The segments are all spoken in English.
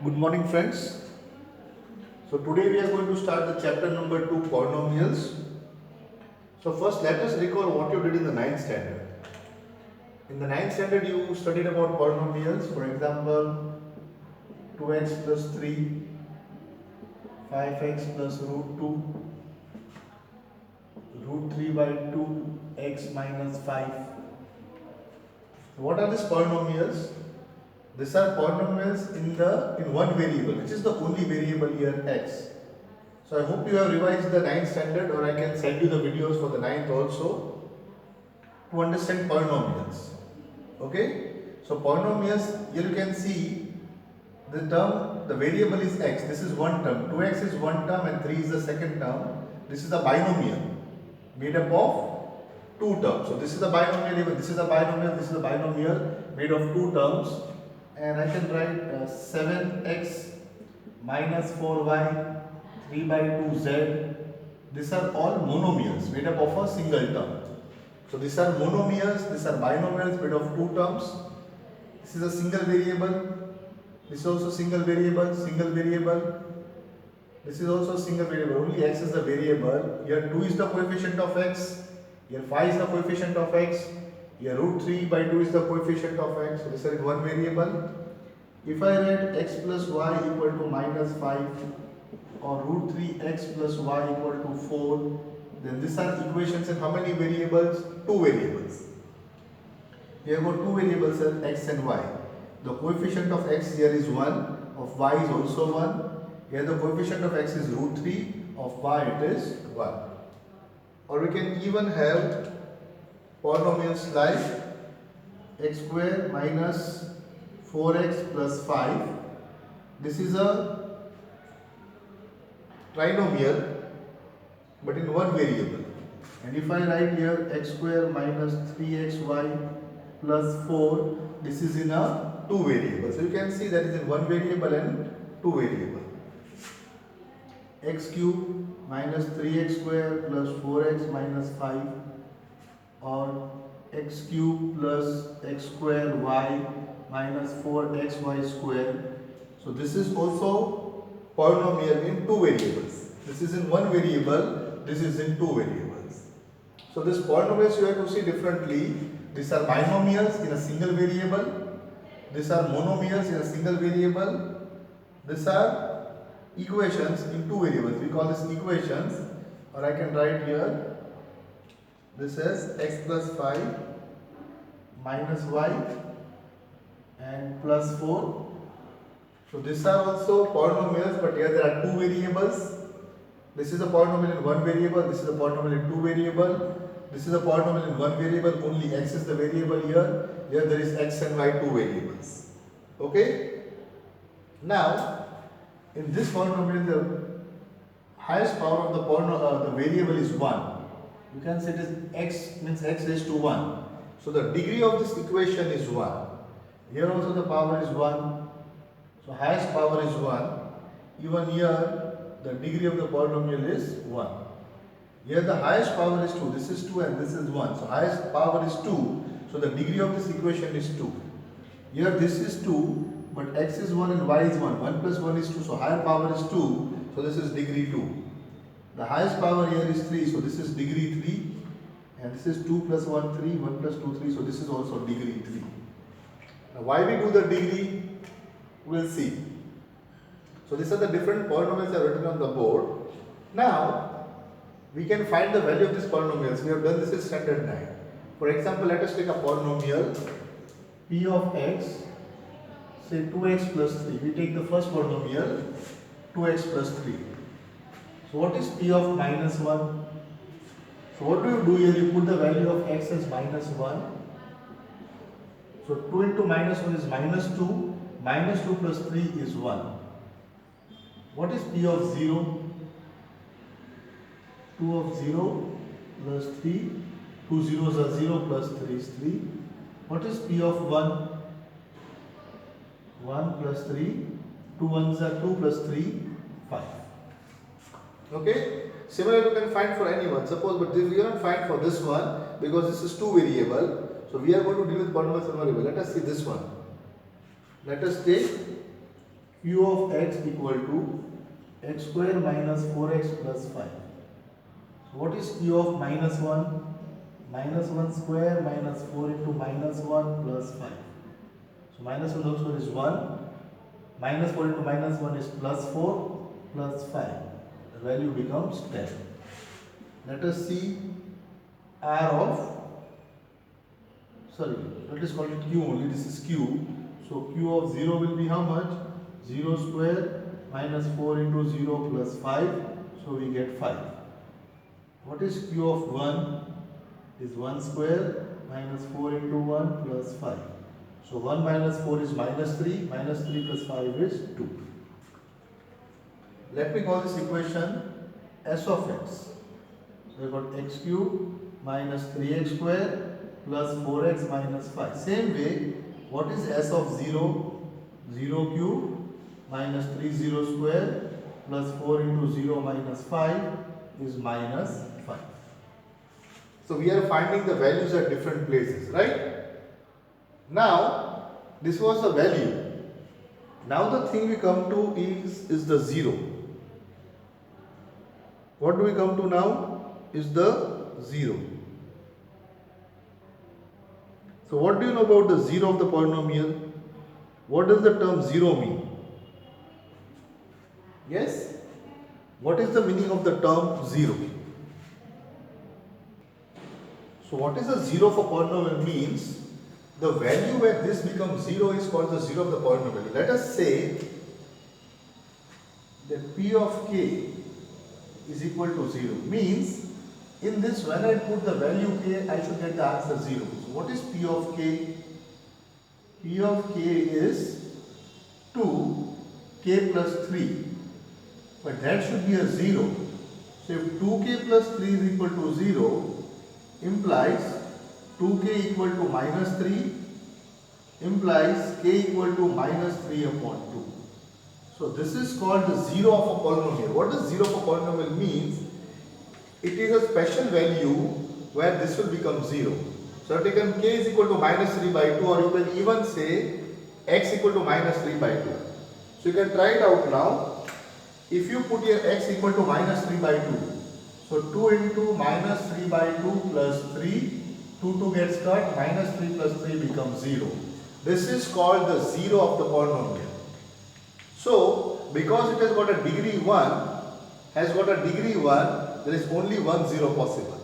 Good morning, friends. So today we are going to start the chapter number 2, polynomials. So first let us recall what you did in the ninth standard. In the ninth standard you studied about polynomials. For example, 2x plus 3, 5x plus root 2, root 3 by 2, x minus 5. What are these polynomials? These are polynomials in one variable, which is the only variable here, x. So I hope you have revised the ninth standard, or I can send you the videos for the ninth also to understand polynomials. Okay? So polynomials, here you can see the variable is x. This is one term. 2x is one term and 3 is the second term. This is a binomial made up of two terms. So this is a binomial, even this is a binomial, this is a binomial made of two terms. And I can write 7x minus 4y 3 by 2z. These are all monomials made up of a single term. So these are monomials, these are binomials made of two terms. This is a single variable. This is also single variable, single variable. This is also single variable. Only x is the variable. Here 2 is the coefficient of x. Here 5 is the coefficient of x. Here root 3 by 2 is the coefficient of x. So this is one variable. If I write x plus y equal to minus 5 or root 3x plus y equal to 4, then these are equations in how many variables? Two variables. We have got two variables here, x and y. The coefficient of x here is 1, of y is also 1. Here the coefficient of x is root 3, of y it is 1. Or we can even have polynomials like x square minus 4x plus 5. This is a trinomial but in one variable. And if I write here x square minus 3xy plus 4, this is in a two variable. So you can see that is in one variable and two variable. X cube minus 3x square plus 4x minus 5, or x cube plus x square y minus 4xy square. So this is also polynomial in two variables. This is in one variable, this is in two variables. So this polynomials you have to see differently. These are binomials in a single variable. These are monomials in a single variable. These are equations in two variables. We call this equations, or I can write here, this is x plus 5 minus y and plus 4. So these are also polynomials, but here there are two variables. This is a polynomial in one variable, this is a polynomial in two variable. This is a polynomial in one variable, only x is the variable here. Here there is x and y, two variables. Okay? Now, in this polynomial, the highest power of the variable is 1. You can say it is x, means x raised to 1. So the degree of this equation is 1. Here also the power is 1. So highest power is 1. Even here the degree of the polynomial is 1. Here the highest power is 2. This is 2 and this is 1. So highest power is 2. So the degree of this equation is 2. Here this is 2, but x is 1 and y is 1. 1 plus 1 is 2. So higher power is 2. So this is degree 2. The highest power here is 3. So this is degree 3. And this is 2 plus 1, 3. 1 plus 2, 3. So this is also degree 3. Now why we do the degree? We'll see. So these are the different polynomials I have written on the board. Now we can find the value of these polynomials. We have done this in standard 9. For example, let us take a polynomial p of x, say 2x plus 3. We take the first polynomial 2x plus 3. So what is p of minus 1? So what do you do here? You put the value of x as minus 1. So 2 into minus 1 is minus 2. Minus 2 plus 3 is 1. What is p of 0? 2 of 0 plus 3. 2 zeros are 0 plus 3 is 3. What is p of 1? 1 plus 3. 2 ones are 2 plus 3, 5. Okay? Similar you can find for anyone. Suppose, but we cannot find for this one because this is two variable. So we are going to deal with polynomials and variable. Let us see this one. Let us take q of x equal to x square minus 4x plus 5. So what is q of minus 1? Minus 1 square minus 4 into minus 1 plus 5. So minus 1 also is 1. Minus 4 into minus 1 is plus 4 plus 5. The value becomes 10. Let us see r of, let us call it q only, this is q. So q of 0 will be how much? 0 square minus 4 into 0 plus 5. So we get 5. What is q of 1? Is 1 square minus 4 into 1 plus 5. So 1 minus 4 is minus 3. Minus 3 plus 5 is 2. Let me call this equation s of x. So we got x cube minus 3x square plus 4x minus 5. Same way, what is s of 0? 0 cube minus 3 0 square plus 4 into 0 minus 5 is minus 5. So we are finding the values at different places, right? Now, this was the value. Now the thing we come to is the 0. What do we come to now? Is the 0. So what do you know about the 0 of the polynomial? What does the term 0 mean? Yes? What is the meaning of the term 0? So what is the 0 for polynomial means? The value where this becomes 0 is called the 0 of the polynomial. Let us say that p of k is equal to 0. Means in this, when I put the value k, I should get the answer 0. So what is p of k? P of k is 2k plus 3. But that should be a 0. So if 2k plus 3 is equal to 0, implies 2k equal to minus 3 implies k equal to minus 3 upon 2. So this is called the 0 of a polynomial. What does 0 of a polynomial means? It is a special value where this will become 0. So I've taken k is equal to minus 3 by 2, or you can even say x equal to minus 3 by 2. So you can try it out now. If you put here x equal to minus 3 by 2, so 2 into minus 3 by 2 plus 3, 2 gets cut, minus 3 plus 3 becomes 0. This is called the 0 of the polynomial. So, because it has got a degree 1, there is only one 0 possible.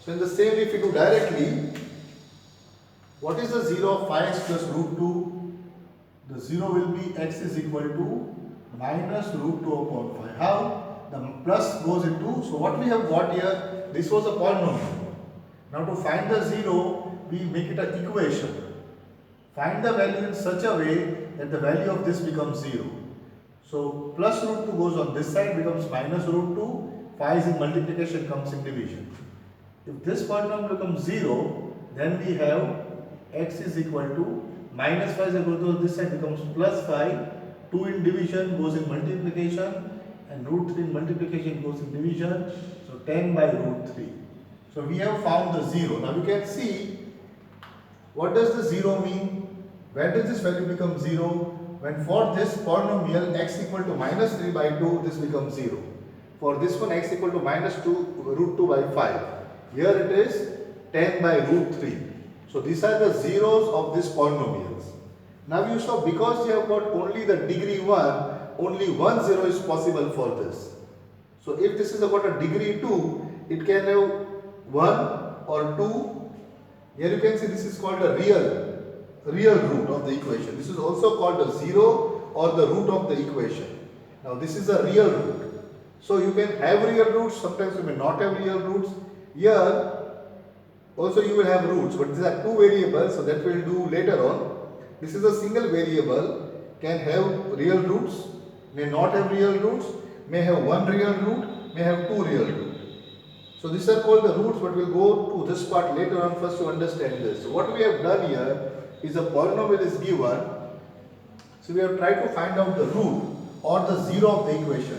So in the same way, if you do directly, what is the 0 of 5x plus root 2? The 0 will be x is equal to minus root 2 upon 5. How? The plus goes into, so what we have got here, this was a polynomial. Now to find the 0, we make it an equation. Find the value in such a way that the value of this becomes 0. So plus root 2 goes on this side, becomes minus root 2, 5 is in multiplication, comes in division. If this polynomial becomes 0, then we have x is equal to minus 5 is equal to this side becomes plus 5, 2 in division goes in multiplication, and root 3 in multiplication goes in division, so 10 by root 3. So we have found the 0. Now you can see, what does the 0 mean? Where does this value become 0? When for this polynomial x equal to minus 3 by 2, this becomes 0. For this one, x equal to minus 2 root 2 by 5. Here it is 10 by root 3. So these are the zeros of these polynomials. Now you saw, because you have got only the degree 1, only one 0 is possible for this. So if this is about a degree 2, it can have 1 or 2. Here you can see this is called a real root of the equation. This is also called a 0 or the root of the equation. Now this is a real root. So you can have real roots, sometimes you may not have real roots. Here also you will have roots, but these are two variables, so that we'll do later on. This is a single variable, can have real roots, may not have real roots, may have one real root, may have two real roots. So these are called the roots, but we'll go to this part later on first to understand this. So what we have done here is a polynomial is given. So we have tried to find out the root or the 0 of the equation.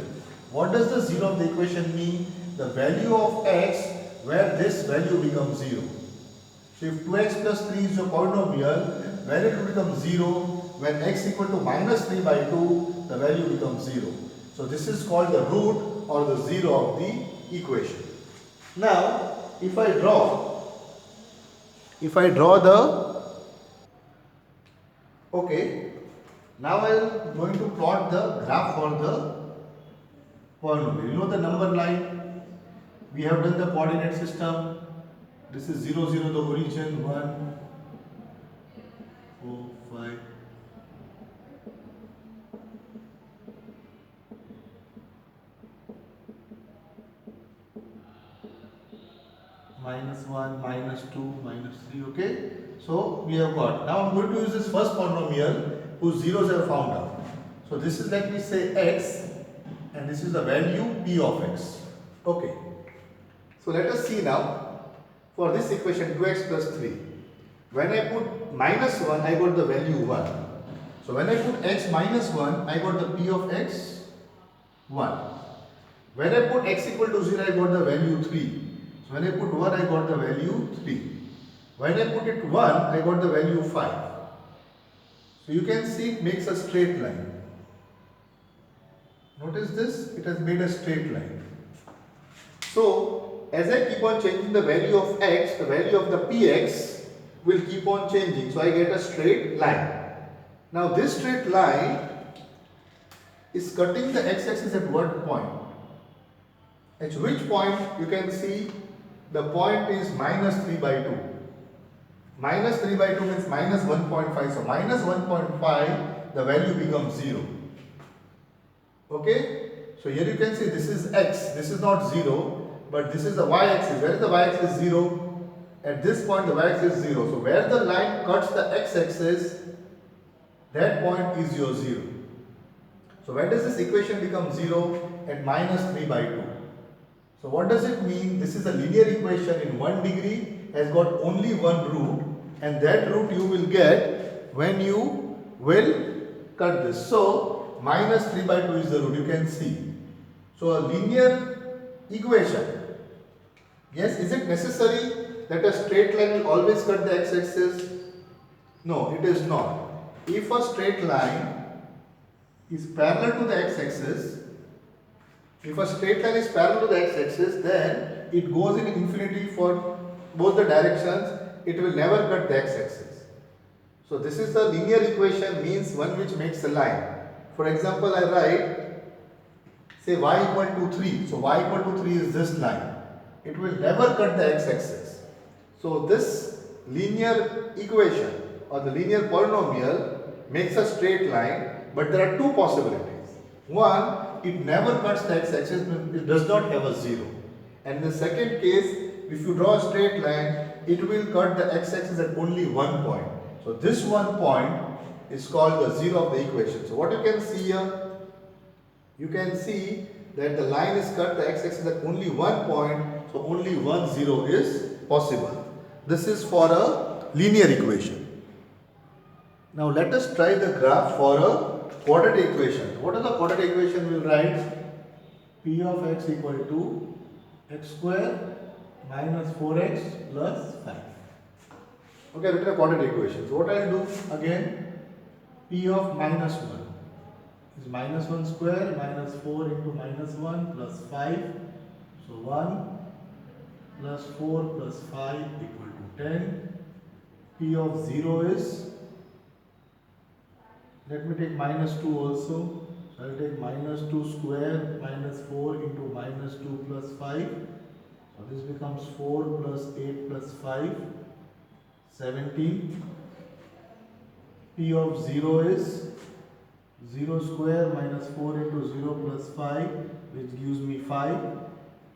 What does the 0 of the equation mean? The value of x where this value becomes 0. So if 2x plus 3 is your polynomial, when it will become 0, when x equal to minus 3 by 2, the value becomes 0. So this is called the root or the 0 of the equation. Now, if I draw the, okay, now I am going to plot the graph for the polynomial. You know the number line, we have done the coordinate system. This is 0, 0, the origin, 1, 4, 5. Minus 1, minus 2, minus 3, okay? So we have got. Now I'm going to use this first polynomial whose zeros I have found out. So this is, let me say, x, and this is the value p of x. Okay. So let us see now for this equation 2x plus 3. When I put minus 1, I got the value 1. So when I put x minus 1, I got the p of x 1. When I put x equal to 0, I got the value 3. So when I put 1, I got the value 3. When I put it 1, I got the value 5. So you can see it makes a straight line. Notice this, it has made a straight line. So as I keep on changing the value of x, the value of the px will keep on changing. So I get a straight line. Now this straight line is cutting the x-axis at what point? At which point you can see the point is minus 3 by 2. Minus 3 by 2 means minus 1.5. So minus 1.5, the value becomes 0. Okay? So here you can see this is x. This is not 0, but this is the y-axis. Where is the y-axis? 0. At this point the y-axis is 0. So where the line cuts the x-axis, that point is your 0. So when does this equation become 0? At minus 3 by 2. So what does it mean? This is a linear equation in 1 degree, has got only one root, and that root you will get when you will cut this. So minus 3 by 2 is the root, you can see. So a linear equation. Yes, is it necessary that a straight line will always cut the x-axis? No, it is not. If a straight line is parallel to the x-axis, if a straight line is parallel to the x-axis, then it goes in infinity for both the directions. It will never cut the x-axis. So this is the linear equation, means one which makes a line. For example, I write, say y equal to 3. So y equal to 3 is this line. It will never cut the x-axis. So this linear equation or the linear polynomial makes a straight line, but there are two possibilities. One, it never cuts the x-axis, it does not have a 0. And in the second case, if you draw a straight line, it will cut the x-axis at only one point. So this one point is called the 0 of the equation. So what you can see here, you can see that the line is cut the x-axis at only one point, so only one 0 is possible. This is for a linear equation. Now let us try the graph for a quadratic equation. What is the quadratic equation? We will write p of x equal to x square minus 4x plus 5. Okay, written a quadratic equation. So what I will do again, p of minus 1 is minus 1 square minus 4 into minus 1 plus 5. So 1 plus 4 plus 5 equal to 10. P of 0 is, let me take minus 2 also. So I will take minus 2 square minus 4 into minus 2 plus 5. So this becomes 4 plus 8 plus 5, 17. P of 0 is 0 square minus 4 into 0 plus 5, which gives me 5.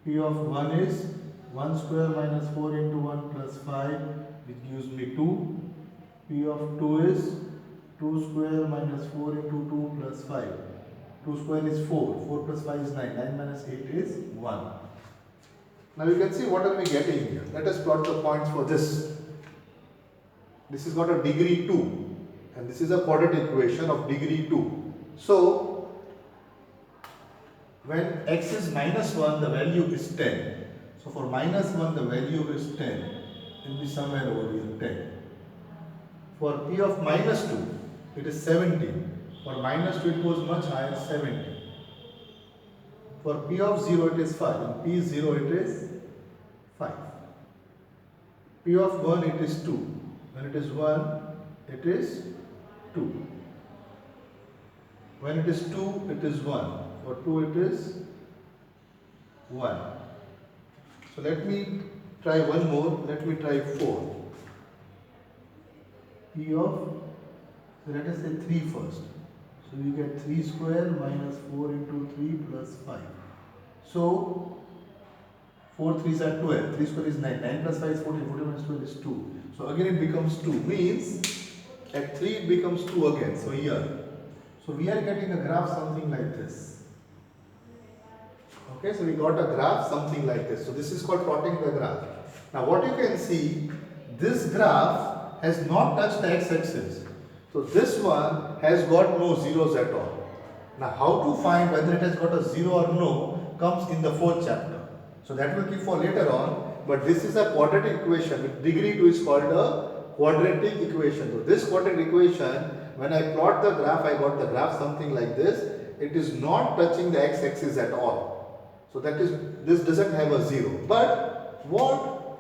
P of 1 is 1 square minus 4 into 1 plus 5, which gives me 2. P of 2 is 2 square minus 4 into 2 plus 5. 2 square is 4. 4 plus 5 is 9. 9 minus 8 is 1. Now you can see what are we getting here. Let us plot the points for this. This has got a degree 2 and this is a quadratic equation of degree 2. So when x is minus 1, the value is 10. So for minus 1, the value is 10. It will be somewhere over here, 10. For p of minus 2, it is 17. For minus 2 it goes much higher, 70. For P of 0 it is 5. In P 0 it is 5. P of 1 it is 2. When it is 1 it is 2. When it is 2 it is 1. For 2 it is 1. So let me try one more. Let me try 4. P of, so let us say 3 first. So you get 3 square minus 4 into 3 plus 5. So 4 3s are 12. 3 square is 9. 9 plus 5 is 14. 14 minus 12 is 2. So again it becomes 2. Means at 3 it becomes 2 again. So here. So we are getting a graph something like this. Okay, so we got a graph something like this. So this is called plotting the graph. Now what you can see, this graph has not touched the x-axis. So this one has got no zeros at all. Now how to find whether it has got a zero or no comes in the 4th chapter. So that will keep for later on. But this is a quadratic equation. With degree 2 is called a quadratic equation. So this quadratic equation, when I plot the graph, I got the graph something like this. It is not touching the x-axis at all. So that is, this doesn't have a zero. But what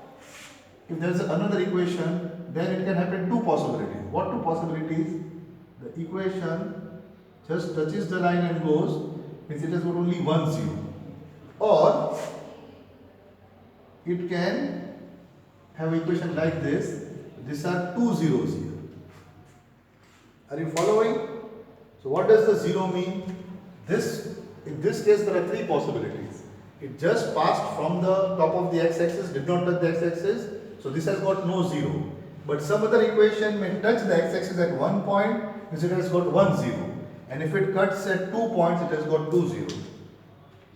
if there is another equation? Then it can happen two possibilities. What two possibilities? The equation just touches the line and goes, means it has got only one zero. Or it can have an equation like this. These are two zeros here. Are you following? So what does the zero mean? In this case there are three possibilities. It just passed from the top of the x-axis, did not touch the x-axis. So this has got no zero. But some other equation may touch the x-axis at one point, means it has got one zero. And if it cuts at 2 points, it has got two zeros.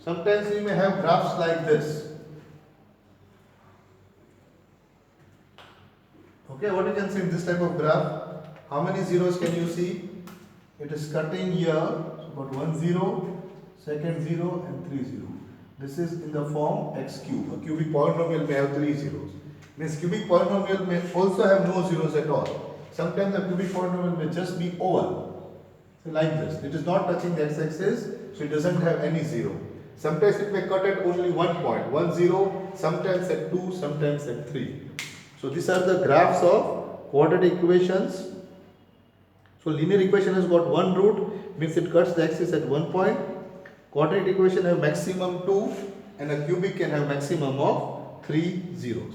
Sometimes you may have graphs like this. Okay, what you can see in this type of graph? How many zeros can you see? It is cutting here, so got 1 0, second 0 and 3 0. This is in the form x cube. A cubic polynomial may have 3 zeros. Means cubic polynomial may also have no zeros at all. Sometimes the cubic polynomial may just be oval. So like this. It is not touching the x-axis, so it doesn't have any zero. Sometimes it may cut at only 1 point, 1 0, sometimes at 2, sometimes at 3. So these are the graphs of quadratic equations. So linear equation has got one root, means it cuts the axis at 1 point. Quadratic equation have maximum 2 and a cubic can have maximum of 3 zeros.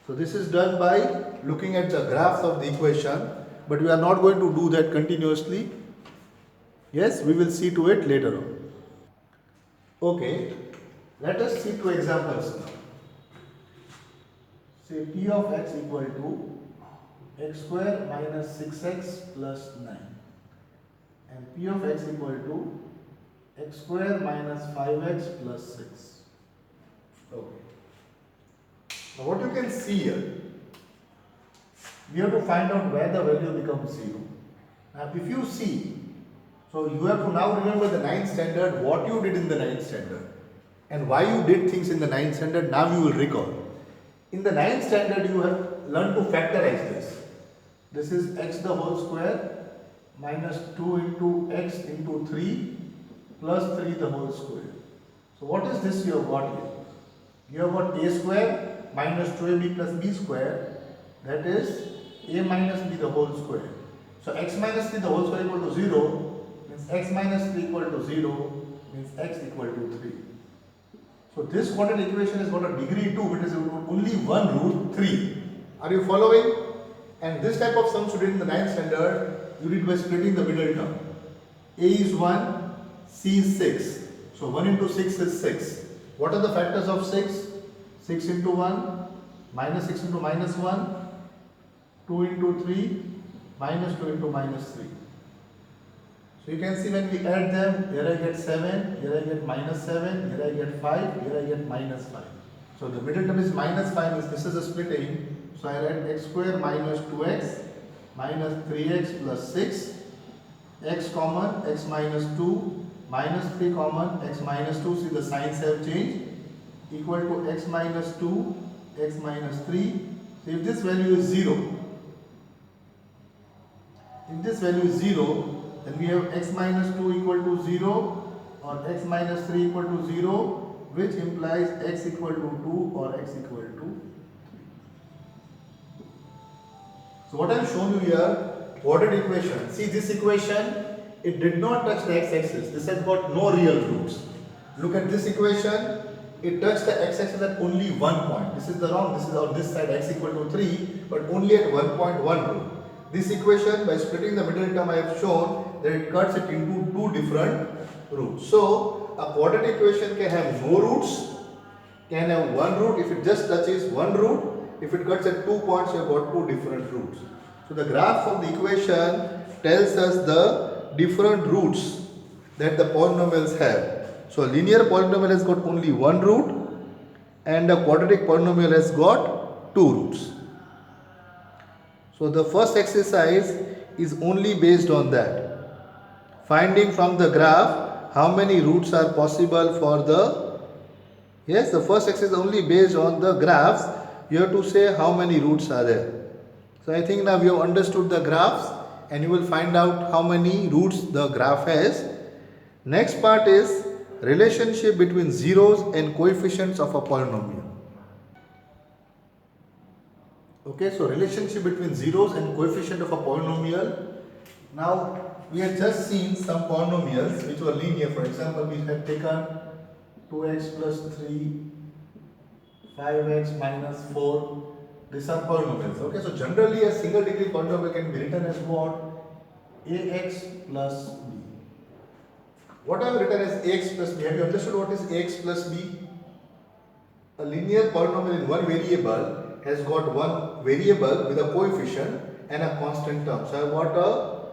So this is done by looking at the graphs of the equation, but we are not going to do that continuously. Yes, we will see to it later on. Okay, let us see two examples now. Say P of x equal to x square minus 6x plus 9 and P of x equal to x square minus 5x plus 6. Okay. Now what you can see here, we have to find out where the value becomes 0. Now if you see, so you have to now remember the 9th standard, what you did in the 9th standard and why you did things in the 9th standard, now you will recall. In the 9th standard you have learned to factorize this. This is x the whole square minus 2 into x into 3 plus 3 the whole square. So what is this you have got here? You have got a square minus 2ab plus b square, that is a minus b the whole square. So x minus 3 the whole square equal to 0 means x minus 3 equal to 0 means x equal to 3. So this quadratic equation has got a degree 2, but it is only one root 3. Are you following? And this type of sums you did in the 9th standard, you did by splitting the middle term. A is 1, C is 6. So 1 into 6 is 6. What are the factors of 6? 6 into 1, minus 6 into minus 1, 2 into 3, minus 2 into minus 3. So you can see when we add them, here I get 7, here I get minus 7, here I get 5, here I get minus 5. So the middle term is minus 5, means this is a splitting. So I write x square minus 2x minus 3x plus 6, x common, x minus 2, minus 3 common, x minus 2, see the signs have changed, equal to x minus 2, x minus 3. So if this value is 0, If this value is 0, then we have x minus 2 equal to 0 or x minus 3 equal to 0, which implies x equal to 2 or x equal to 3. So what I have shown you here, ordered equation. See this equation, it did not touch the x-axis. This has got no real roots. Look at this equation, it touched the x-axis at only one point. This is the wrong, this is on this side x equal to 3, but only at 1.1 root. This equation, by splitting the middle term, I have shown that it cuts it into two different roots. So a quadratic equation can have no roots, can have one root if it just touches one root. If it cuts at 2 points, you have got two different roots. So the graph of the equation tells us the different roots that the polynomials have. So a linear polynomial has got only one root and a quadratic polynomial has got two roots. So the first exercise is only based on that. Finding from the graph how many roots are possible for the, yes, the first exercise is only based on the graphs. You have to say how many roots are there. So I think now you have understood the graphs and you will find out how many roots the graph has. Next part is relationship between zeros and coefficients of a polynomial. Okay, so relationship between zeros and coefficient of a polynomial. Now we have just seen some polynomials which were linear. For example, we have taken 2x plus 3, 5x minus 4. These are polynomials. Okay, so generally a single degree polynomial can be written as what? Ax plus b. What I have written as ax plus b? Have you understood what is ax plus b? A linear polynomial in one variable has got one variable with a coefficient and a constant term. So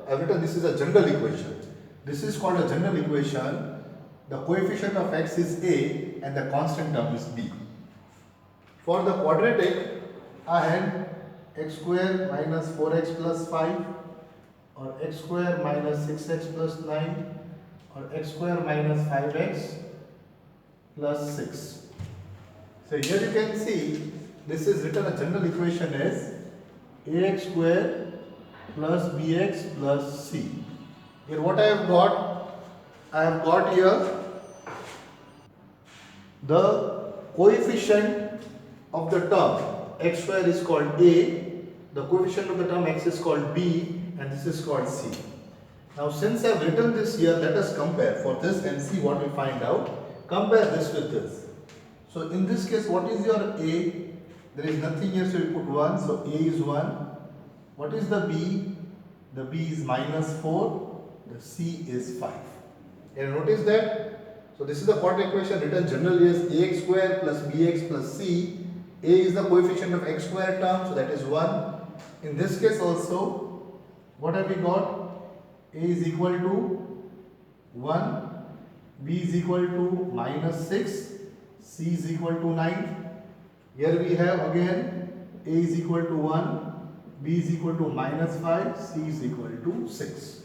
I have written this is a general equation. This is called a general equation. The coefficient of x is a and the constant term is b. For the quadratic, I had x square minus 4x plus 5 or x square minus 6x plus 9 or x square minus 5x plus 6. So here you can see this is written a general equation as ax square plus bx plus c. Here what I have got here the coefficient of the term x square is called a, the coefficient of the term x is called b, and this is called c. Now since I have written this here, let us compare for this and see what we find out. Compare this with this. So in this case, what is your a? There is nothing here, so you put 1, so a is 1. What is the b? The b is minus 4, the c is 5. And notice that, so this is the quadratic equation written generally as ax square plus bx plus c. A is the coefficient of x square term, so that is 1. In this case also, what have we got? A is equal to 1, b is equal to minus 6, c is equal to 9. Here we have again a is equal to 1, b is equal to minus 5, c is equal to 6.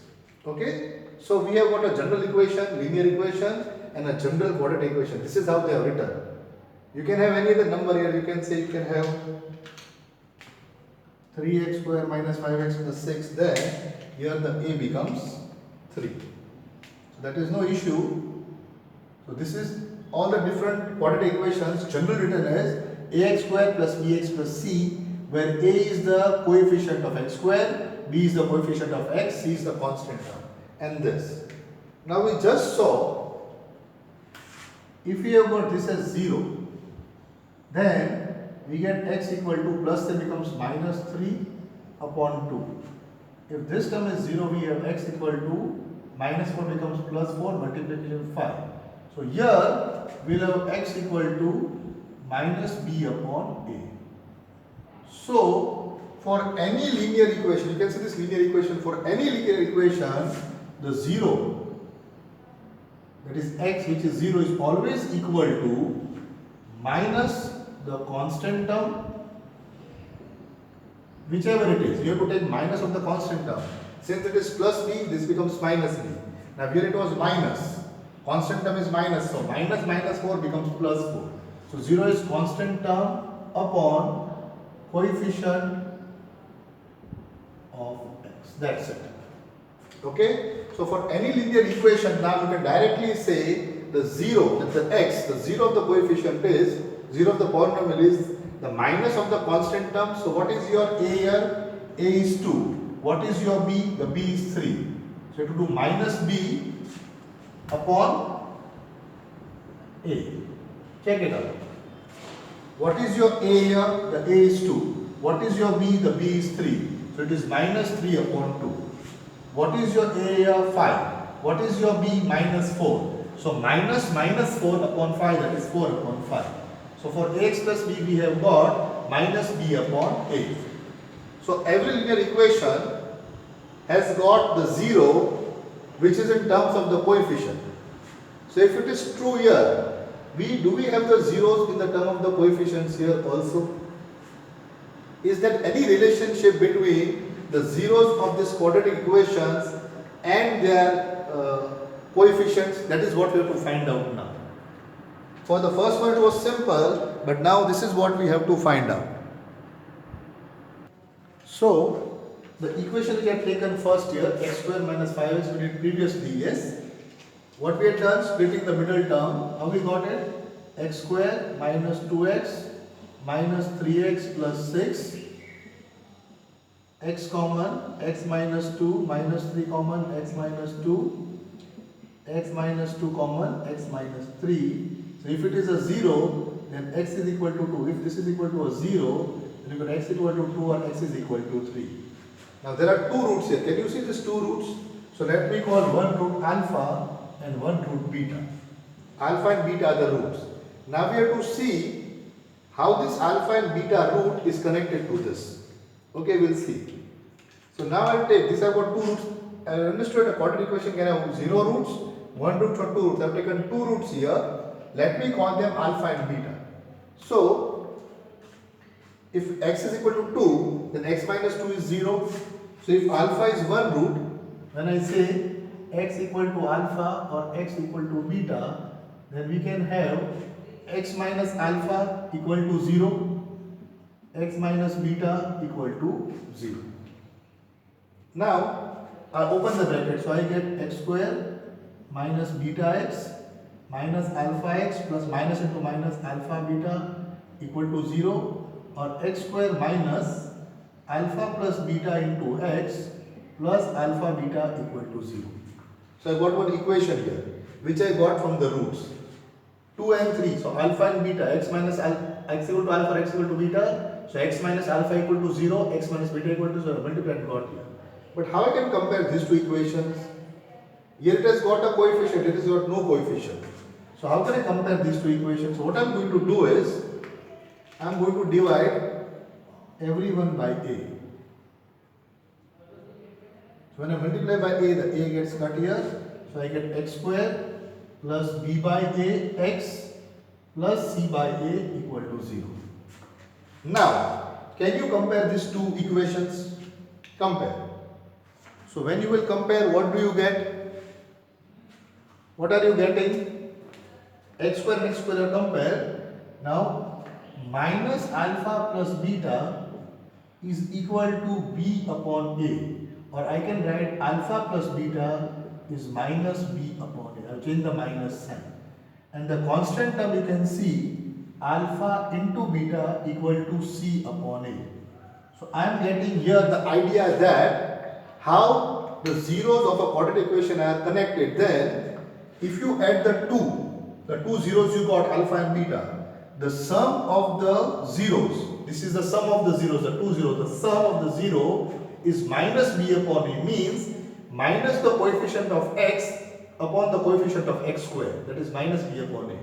Okay, so we have got a general equation, linear equation, and a general quadratic equation. This is how they are written. You can have any other number here. You can say you can have 3x square minus 5x plus 6. Then here the a becomes 3. So that is no issue. So this is all the different quadratic equations generally written as ax square plus bx plus c, where a is the coefficient of x square, b is the coefficient of x, c is the constant term, and this. Now we just saw if we have got this as 0, then we get x equal to plus then becomes minus 3 upon 2. If this term is 0, we have x equal to minus 4 becomes plus 4 multiplication 5. So here we will have x equal to minus b upon a. So for any linear equation, you can see this linear equation, for any linear equation, the 0, that is x which is 0, is always equal to minus the constant term, whichever it is. You have to take minus of the constant term. Since it is plus b, this becomes minus b. Now here it was minus. Constant term is minus, so minus minus 4 becomes plus 4. So 0 is constant term upon coefficient of x. That's it. Okay, so for any linear equation now you can directly say the zero, that the x, the zero of the coefficient is, zero of the polynomial is the minus of the constant term. So what is your A here? A is 2. What is your B? The B is 3. So you have to do minus B upon A. Check it out. What is your A here? The A is 2. What is your B? The B is 3. So it is minus 3 upon 2. What is your A here? 5. What is your B? Minus 4. So minus 4 upon 5, that is 4 upon 5. So for Ax plus B we have got minus B upon A. So every linear equation has got the zero which is in terms of the coefficient. So if it is true here, do we have the zeros in the term of the coefficients here also? Is that any relationship between the zeros of these quadratic equations and their coefficients? That is what we have to find out now. For the first one it was simple, but now this is what we have to find out. So the equation which I have taken first here, x square minus 5x, we did previously, yes. What we had done, splitting the middle term, how we got it? X square minus 2x minus 3x plus 6, x common, x minus 2 minus 3 common, x minus 2, x minus 2 common, x minus 3. So if it is a 0, then x is equal to 2. If this is equal to a 0, then you got x equal to 2 or x is equal to 3. Now there are two roots here. Can you see these two roots? So let me call one root alpha and one root beta. Alpha and beta are the roots. Now we have to see how this alpha and beta root is connected to this. Okay, we'll see. So now I'll take this. I've got two roots. I understood a quadratic equation can have 0 roots, 1 root or 2 roots. I've taken 2 roots here. Let me call them alpha and beta. So if x is equal to 2, then x minus 2 is 0. So if alpha is 1 root, when I say x equal to alpha or x equal to beta, then we can have x minus alpha equal to 0, x minus beta equal to 0. Now I open the bracket, so I get x square minus beta x minus alpha x plus minus into minus alpha beta equal to 0, or x square minus alpha plus beta into x plus alpha beta equal to 0. So I got one equation here which I got from the roots 2 and 3. So alpha and beta, x minus x equal to alpha, x equal to beta. So x minus alpha equal to 0, x minus beta equal to 0. Multiply and got here. But how I can compare these two equations? Here it has got a coefficient, it has got no coefficient. So how can I compare these two equations? So what I am going to do is, I am going to divide everyone by a. So when I multiply by a, the a gets cut here. So I get x square plus b by a x plus c by a equal to 0. Now, can you compare these two equations? Compare. So when you will compare, what do you get? What are you getting? X square and x square are compared. Now minus alpha plus beta is equal to b upon a, or I can write alpha plus beta is minus b upon a. I will change the minus sign, and the constant term you can see alpha into beta equal to c upon a. So I am getting here The idea that how the zeros of a quadratic equation are connected. Then if you add the two zeros you got, alpha and beta, the sum of the zeros, this is the sum of the zeros, the two zeros, the sum of the zero is minus b upon a, means minus the coefficient of x upon the coefficient of x square, that is minus b upon a.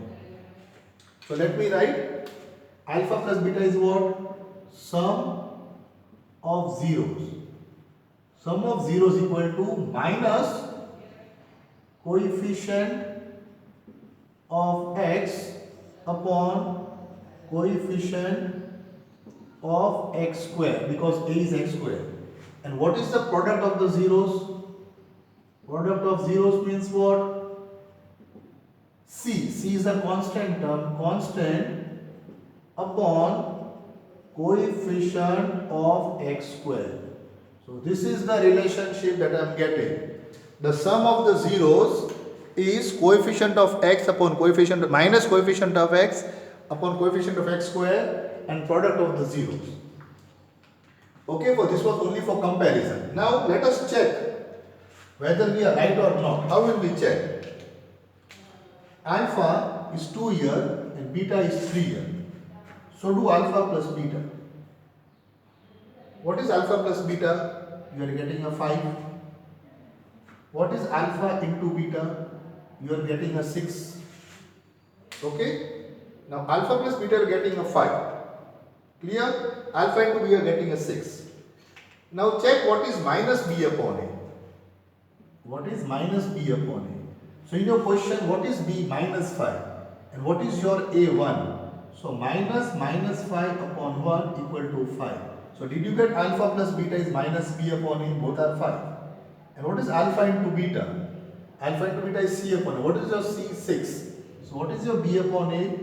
So let me write alpha plus beta is what? Sum of zeros. Sum of zeros equal to minus coefficient of x upon coefficient of x square, because a is x square. And what is the product of the zeros? Product of zeros means what? C. C is a constant term, constant upon coefficient of x square. So this is the relationship that I am getting. the sum of the zeros is coefficient of x upon coefficient minus coefficient of x upon coefficient of x square and product of the zeros. Okay, for this was only for comparison. Now let us check whether we are right or not. How will we check? Alpha is 2 here and beta is 3 here. So do alpha plus beta. What is alpha plus beta? You are getting a 5. What is alpha into beta? You are getting a 6. Okay? Now alpha plus beta are getting a 5. Clear? Alpha into b are getting a 6. Now check what is minus b upon a. What is minus b upon a? So in your question, what is b? Minus 5. And what is your a1? So minus 5 upon 1 equal to 5. So did you get alpha plus beta is minus b upon a? Both are 5. And what is alpha into beta? Alpha into beta is c upon a. What is your c? 6. So what is your b upon a?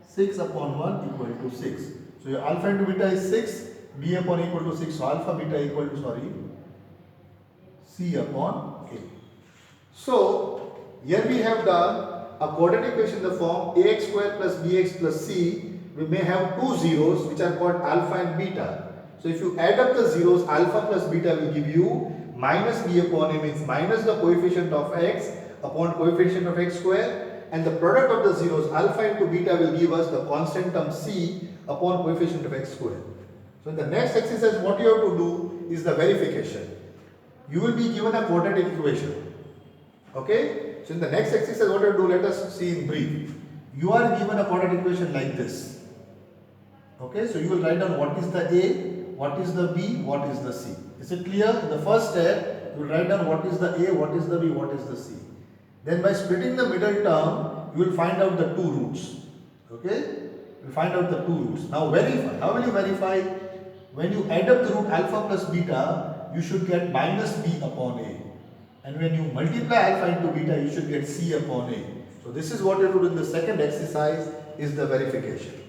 6 upon 1 equal to 6. So your alpha into beta is 6, b upon a equal to 6. So alpha beta equal to c upon a. So here we have done a quadratic equation in the form ax square plus bx plus c. We may have two zeros which are called alpha and beta. So if you add up the zeros, alpha plus beta will give you minus b upon a, means minus the coefficient of x upon coefficient of x square, and the product of the zeros alpha into beta will give us the constant term c upon coefficient of x square. So in the next exercise what you have to do is the verification. You will be given a quadratic equation. Okay? So in the next exercise what you do, let us see in brief. You are given a quadratic equation like this. Okay? So you will write down what is the a, what is the b, what is the c. Is it clear? In the first step, you will write down what is the a, what is the b, what is the c. Then by splitting the middle term, you will find out the two roots. Okay? You will find out the two roots. Now verify. How will you verify? When you add up the root alpha plus beta, you should get minus b upon a. And when you multiply alpha into beta, you should get c upon a. So this is what you do in the second exercise, is the verification.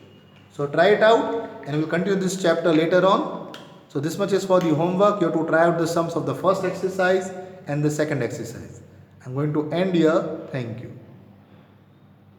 So try it out and we will continue this chapter later on. So this much is for the homework. You have to try out the sums of the first exercise and the second exercise. I am going to end here. Thank you.